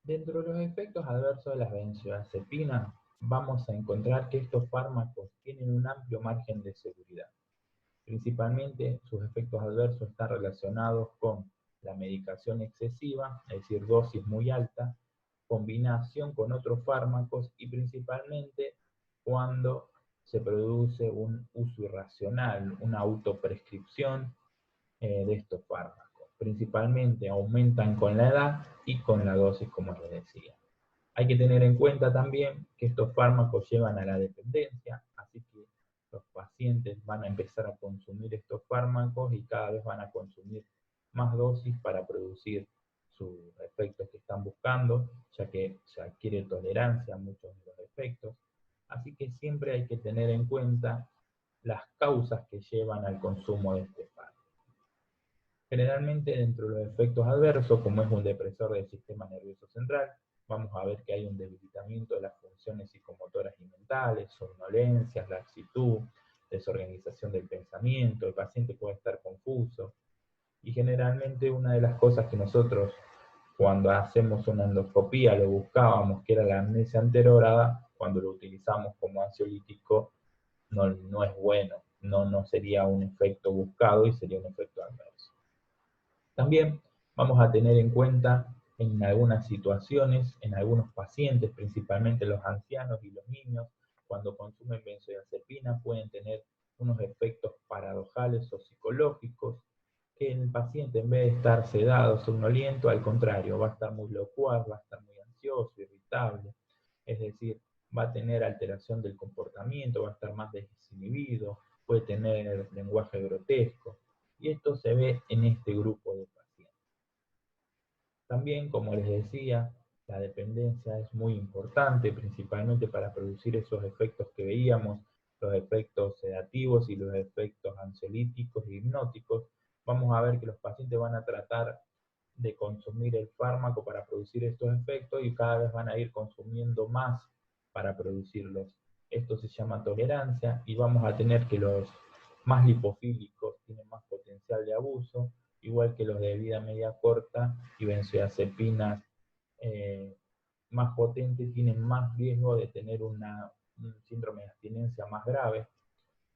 Dentro de los efectos adversos de las benzodiazepinas, vamos a encontrar que estos fármacos tienen un amplio margen de seguridad. Principalmente sus efectos adversos están relacionados con la medicación excesiva, es decir, dosis muy alta, combinación con otros fármacos y principalmente cuando se produce un uso irracional, una autoprescripción de estos fármacos. Principalmente aumentan con la edad y con la dosis, como les decía. Hay que tener en cuenta también que estos fármacos llevan a la dependencia, así que los pacientes van a empezar a consumir estos fármacos y cada vez van a consumir más dosis para producir sus efectos que están buscando, ya que se adquiere tolerancia a muchos de los efectos. Así que siempre hay que tener en cuenta las causas que llevan al consumo de este fármaco. Generalmente dentro de los efectos adversos, como es un depresor del sistema nervioso central, vamos a ver que hay un debilitamiento de las funciones psicomotoras y mentales, somnolencias, laxitud, desorganización del pensamiento, el paciente puede estar confuso. Y generalmente una de las cosas que nosotros cuando hacemos una endoscopía lo buscábamos, que era la amnesia anterorada, cuando lo utilizamos como ansiolítico, no es bueno, no sería un efecto buscado y sería un efecto adverso. También vamos a tener en cuenta en algunas situaciones, en algunos pacientes, principalmente los ancianos y los niños, cuando consumen benzodiazepinas pueden tener unos efectos paradojales o psicológicos, que el paciente en vez de estar sedado, somnoliento, al contrario, va a estar muy locuaz, va a estar muy ansioso, irritable, es decir, va a tener alteración del comportamiento, va a estar más desinhibido, puede tener lenguaje grotesco, y esto se ve en este grupo de pacientes. También, como les decía, la dependencia es muy importante, principalmente para producir esos efectos que veíamos, los efectos sedativos y los efectos ansiolíticos e hipnóticos. Vamos a ver que los pacientes van a tratar de consumir el fármaco para producir estos efectos y cada vez van a ir consumiendo más para producirlos. Esto se llama tolerancia y vamos a tener que los más lipofílicos tienen más potencial de abuso, igual que los de vida media corta y benzodiazepinas eh, más potentes tienen más riesgo de tener un síndrome de abstinencia más grave,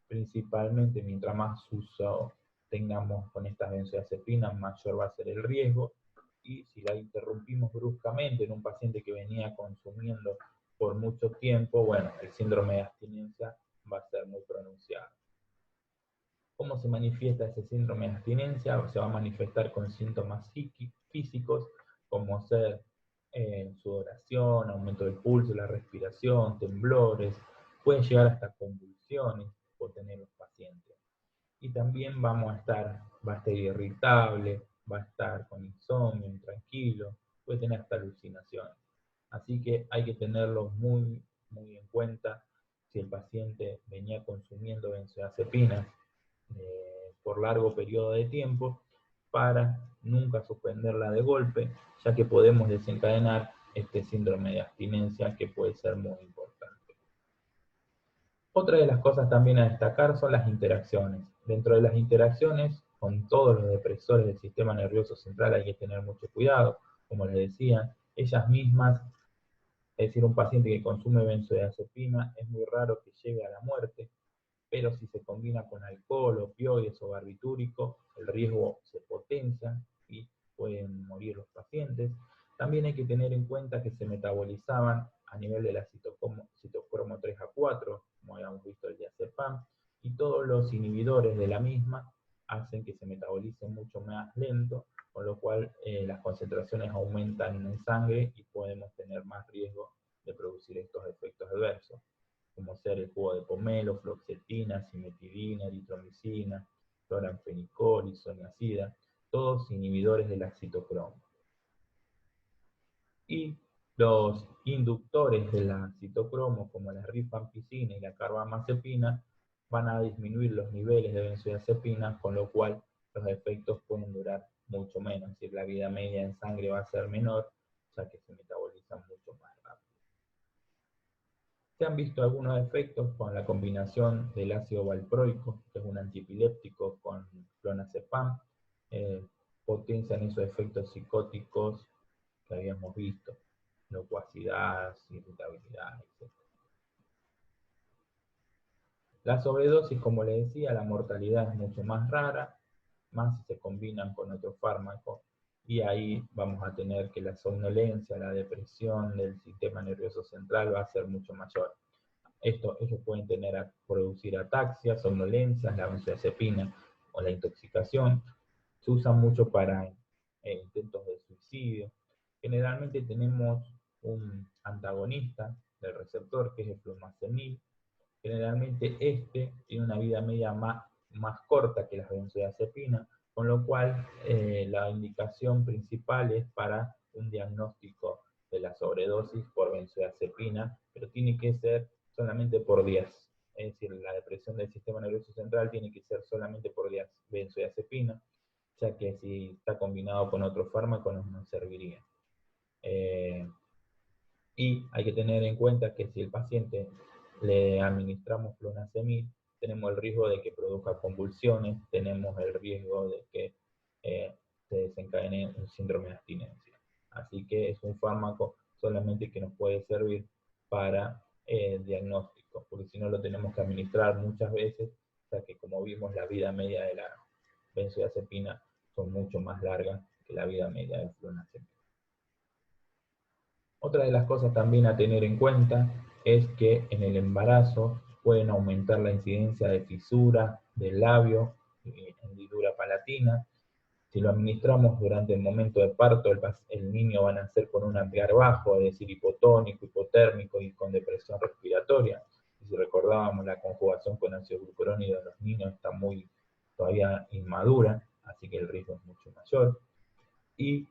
principalmente mientras más uso tengamos con estas benzodiazepinas, mayor va a ser el riesgo. Y si la interrumpimos bruscamente en un paciente que venía consumiendo por mucho tiempo, bueno, el síndrome de abstinencia va a ser muy pronunciado. ¿Cómo se manifiesta ese síndrome de abstinencia? Se va a manifestar con síntomas físicos, como ser sudoración, aumento del pulso, la respiración, temblores, pueden llegar hasta convulsiones por tener los pacientes. Y también va a estar irritable, va a estar con insomnio, intranquilo, puede tener hasta alucinaciones. Así que hay que tenerlo muy en cuenta si el paciente venía consumiendo benzodiazepinas por largo periodo de tiempo para nunca suspenderla de golpe, ya que podemos desencadenar este síndrome de abstinencia que puede ser muy importante. Otra de las cosas también a destacar son las interacciones. Dentro de las interacciones, con todos los depresores del sistema nervioso central hay que tener mucho cuidado. Como les decía, ellas mismas, es decir, un paciente que consume benzodiazepina, es muy raro que llegue a la muerte, pero si se combina con alcohol, opioides o barbitúrico, el riesgo se potencia y pueden morir los pacientes. También hay que tener en cuenta que se metabolizaban a nivel de la citocromo 3A4, como habíamos visto el diazepam, y todos los inhibidores de la misma hacen que se metabolice mucho más lento, con lo cual las concentraciones aumentan en sangre y podemos tener más riesgo de producir estos efectos adversos, como ser el jugo de pomelo, fluoxetina, cimetidina, eritromicina, cloranfenicol, isoniazida, todos inhibidores del citocromo. Y los inductores de la citocromo, como la rifampicina y la carbamazepina, van a disminuir los niveles de benzodiazepina, con lo cual los efectos pueden durar mucho menos, es decir, la vida media en sangre va a ser menor, ya que se metabolizan mucho más rápido. Se han visto algunos efectos con la combinación del ácido valproico, que es un antiepiléptico, con clonazepam, potencian esos efectos psicóticos que habíamos visto. locuacidad, irritabilidad, etc. La sobredosis, como les decía, la mortalidad es mucho más rara, más si se combinan con otros fármacos, y ahí vamos a tener que la somnolencia, la depresión del sistema nervioso central va a ser mucho mayor. Ellos pueden producir ataxia, somnolencias, la benzodiazepina o la intoxicación. Se usa mucho para intentos de suicidio. Generalmente tenemos un antagonista del receptor, que es el flumazenil. Generalmente este tiene una vida media más corta que las benzodiazepinas, con lo cual la indicación principal es para un diagnóstico de la sobredosis por benzodiazepina, pero tiene que ser solamente por días. Es decir, la depresión del sistema nervioso central tiene que ser solamente por días benzodiazepina, ya que si está combinado con otro fármaco no nos serviría. Y hay que tener en cuenta que si el paciente le administramos clonazepam, tenemos el riesgo de que produzca convulsiones, tenemos el riesgo de que se desencadene un síndrome de abstinencia. Así que es un fármaco solamente que nos puede servir para diagnóstico, porque si no lo tenemos que administrar muchas veces, ya que como vimos la vida media de la benzodiazepina son mucho más largas que la vida media del clonazepam. Otra de las cosas también a tener en cuenta es que en el embarazo pueden aumentar la incidencia de fisura del labio, hendidura palatina. Si lo administramos durante el momento de parto, el niño va a nacer con un ampliar bajo, es decir, hipotónico, hipotérmico y con depresión respiratoria. Y si recordábamos, la conjugación con ácido glucurónico de los niños está todavía inmadura, así que el riesgo es mucho mayor. Y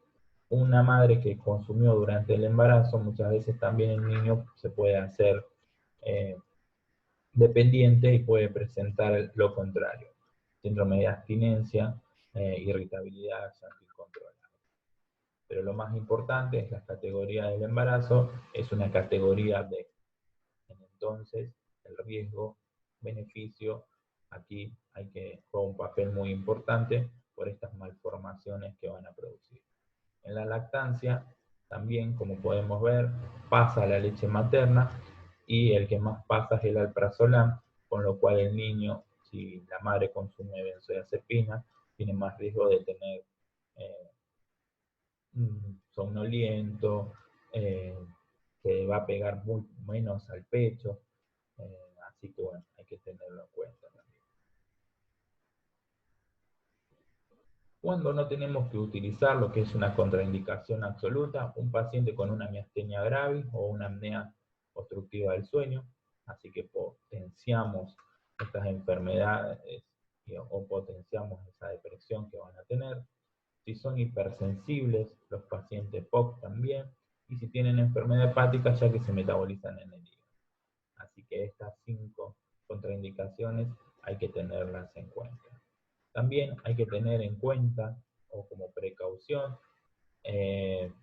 una madre que consumió durante el embarazo, muchas veces también el niño se puede hacer dependiente y puede presentar lo contrario: síndrome de abstinencia, irritabilidad, llanto incontrolable. Pero lo más importante es la categoría del embarazo, es una categoría B. Entonces, el riesgo-beneficio, aquí hay que jugar un papel muy importante por estas malformaciones que van a producir. En la lactancia, también, como podemos ver, pasa la leche materna y el que más pasa es el alprazolam, con lo cual el niño, si la madre consume benzodiazepina, tiene más riesgo de tener somnoliento, que va a pegar menos al pecho, así que bueno, hay que tenerlo en cuenta también. Cuando no tenemos que utilizar lo que es una contraindicación absoluta, un paciente con una miastenia gravis o una apnea obstructiva del sueño, así que potenciamos estas enfermedades o potenciamos esa depresión que van a tener. Si son hipersensibles, los pacientes POC también, y si tienen enfermedad hepática, ya que se metabolizan en el hígado. Así que estas 5 contraindicaciones hay que tenerlas en cuenta. También hay que tener en cuenta, o como precaución,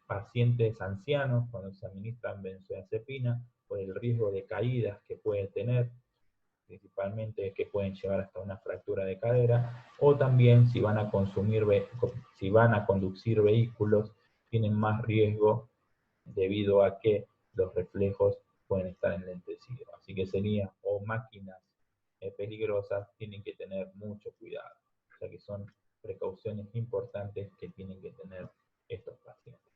pacientes ancianos cuando se administran benzodiazepina por el riesgo de caídas que puede tener, principalmente que pueden llevar hasta una fractura de cadera, o también si van a conducir vehículos, tienen más riesgo debido a que los reflejos pueden estar enlentecidos. Así que sería, o máquinas peligrosas, tienen que tener mucho cuidado, ya que son precauciones importantes que tienen que tener estos pacientes.